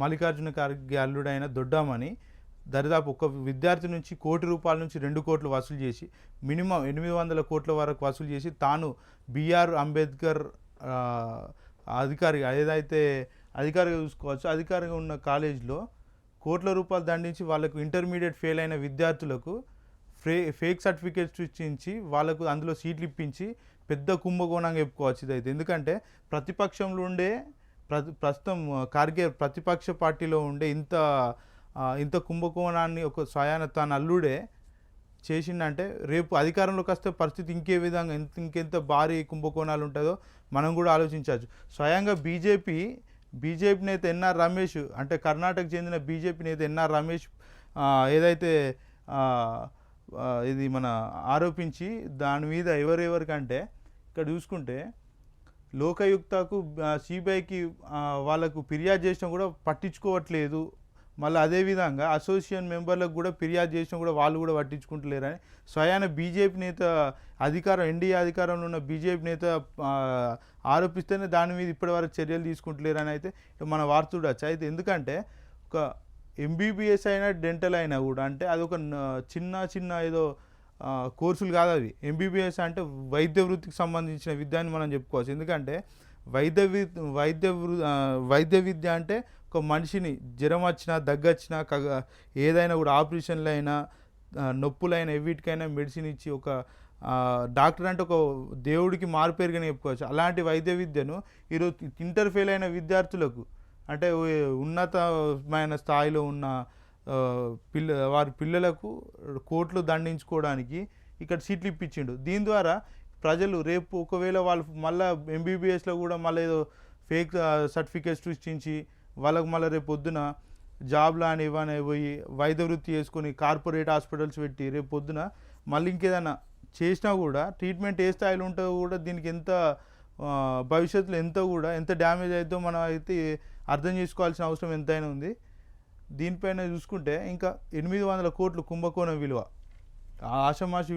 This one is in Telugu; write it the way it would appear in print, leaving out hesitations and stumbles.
మల్లికార్జున ఖార్గే అల్లుడైన దొడ్డామని దరిదాపు ఒక విద్యార్థి నుంచి ₹1,00,00,000 నుంచి 2,00,00,000 వసూలు చేసి మినిమం 800 కోట్ల వరకు వసూలు చేసి తాను బిఆర్ అంబేద్కర్ అధికారి ఏదైతే అధికారిగా చూసుకోవచ్చు అధికారిగా ఉన్న కాలేజీలో కోట్ల రూపాయలు దండించి వాళ్ళకు ఇంటర్మీడియట్ ఫెయిల్ అయిన విద్యార్థులకు ఫేక్ సర్టిఫికేట్స్ ఇచ్చించి వాళ్ళకు అందులో సీట్లు ఇప్పించి పెద్ద కుంభకోణంగా చెప్పుకోవచ్చు ఇదైతే. ఎందుకంటే ప్రతిపక్షంలో ఉండే ప్రస్తుతం ఖార్గే ప్రతిపక్ష పార్టీలో ఉండే ఇంత కుంభకోణాన్ని ఒక స్వయాన తన అల్లుడే చేసిందంటే రేపు అధికారంలోకి వస్తే పరిస్థితి ఇంకే విధంగా ఇంకెంత భారీ కుంభకోణాలు ఉంటుందో మనం కూడా ఆలోచించవచ్చు. స్వయంగా బీజేపీ నేత ఎన్ఆర్ రమేష్ అంటే కర్ణాటకకు చెందిన బీజేపీ నేత ఎన్ఆర్ రమేష్ ఏదైతే ఇది మన ఆరోపించి దాని మీద ఎవరెవరికంటే ఇక్కడ చూసుకుంటే లోకాయుక్తకు సిబిఐకి వాళ్ళకు ఫిర్యాదు చేసినా కూడా పట్టించుకోవట్లేదు. మళ్ళీ అదేవిధంగా అసోసియేషన్ మెంబర్లకు కూడా ఫిర్యాదు చేసినా కూడా వాళ్ళు కూడా పట్టించుకుంటలేరని స్వయాన బీజేపీ నేత ఎన్డీఏ అధికారంలో ఉన్న బీజేపీ నేత ఆరోపిస్తేనే దాని మీద ఇప్పటివరకు చర్యలు తీసుకుంటలేరని అయితే మన వార్త చూడవచ్చు. అయితే ఎందుకంటే ఒక ఎంబీబీఎస్ అయినా డెంటల్ అయినా కూడా అంటే అదొక చిన్న ఏదో కోర్సులు కాదు అవి. ఎంబీబీఎస్ అంటే వైద్య వృత్తికి సంబంధించిన విద్య అని మనం చెప్పుకోవచ్చు. ఎందుకంటే వైద్య విద్య అంటే ఒక మనిషిని జ్వరం వచ్చినా దగ్గొచ్చినా ఏదైనా కూడా ఆపరేషన్లు అయినా నొప్పులైనా వీటికైనా మెడిసిన్ ఇచ్చి ఒక డాక్టర్ అంటే ఒక దేవుడికి మారుపేరుగానే చెప్పుకోవచ్చు. అలాంటి వైద్య విద్యను ఈరోజు ఇంటర్ ఫెయిల్ అయిన విద్యార్థులకు అంటే ఉన్నతమైన స్థాయిలో ఉన్న వారి పిల్లలకు కోట్లు దండించుకోవడానికి ఇక్కడ సీట్లు ఇప్పించిండు. దీని ద్వారా ప్రజలు రేపు ఒకవేళ వాళ్ళు మళ్ళీ ఎంబీబీఎస్లో కూడా మళ్ళీ ఏదో ఫేక్ సర్టిఫికేట్స్ సృష్టించి వాళ్ళకు మళ్ళీ రేపు పొద్దున జాబ్లు అని ఇవన్నీ పోయి వైద్య వృత్తి చేసుకొని కార్పొరేట్ హాస్పిటల్స్ పెట్టి రేపు పొద్దున మళ్ళీ ఇంకేదైనా చేసినా కూడా ట్రీట్మెంట్ ఏ స్థాయిలో ఉంటుందో కూడా దీనికి భవిష్యత్తులో ఎంత డ్యామేజ్ అవుతుందో మనం అయితే అర్థం చేసుకోవాల్సిన అవసరం ఎంతైనా ఉంది. దీనిపైన చూసుకుంటే ఇంకా 800 కోట్లు కుంభకోణం విలువ ఆషామాషి